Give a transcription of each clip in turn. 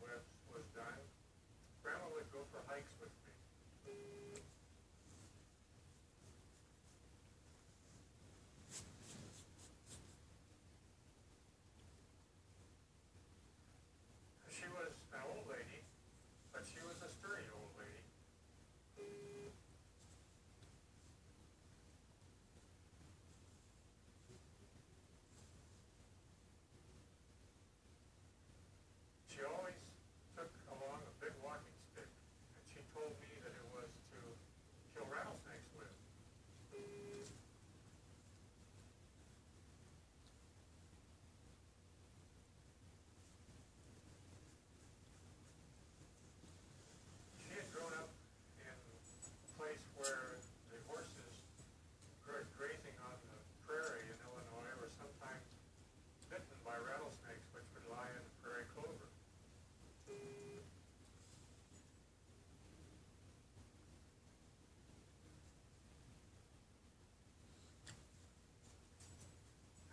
was done, Grandma would go for hikes with me. She was an old lady, but she was a sturdy old lady. She always took along a big walking stick, and she told me that it was to kill rattlesnakes with. She had grown up in a place where the horses grazing on the prairie in Illinois were sometimes bitten by rattlesnakes, which would lie in prairie clover.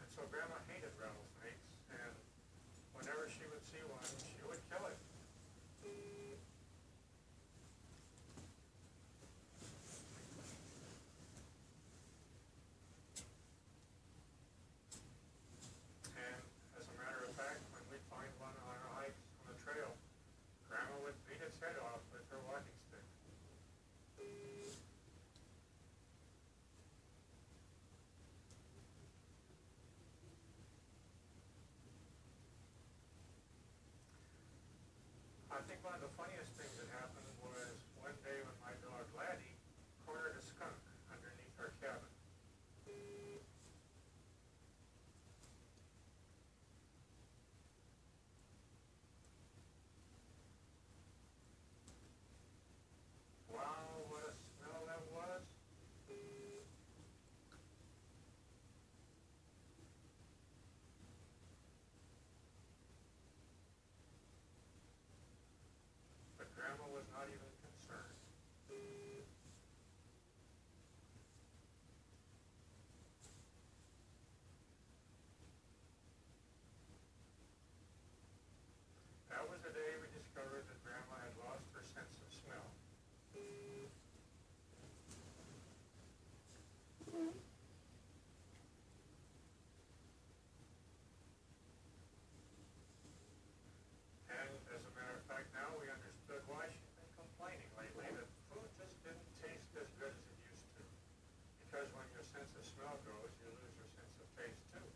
And so Grandma hated rattlesnakes, and whenever she would see one, she would kill it. And as a matter of fact, when we'd find one on our hikes on the trail, Grandma would beat its head off with her walking stick. I think one of the funniest things that happened was one day when my dog Laddie cornered a skunk underneath our cabin. Wow, what a smell that was. But Grandma was not even concerned. That was the day we discovered that Grandma had lost her sense of smell. And as a matter of fact, now we understood why she'd been complaining lately that food just didn't taste as good as it used to. Because when your sense of smell goes, you lose your sense of taste too.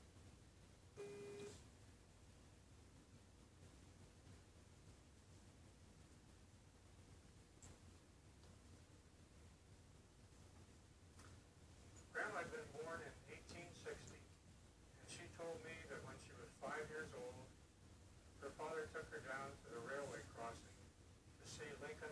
Grandma had been born in 1860, and she told me that when she was 5 years old, her father took her down to the railway crossing to see Lincoln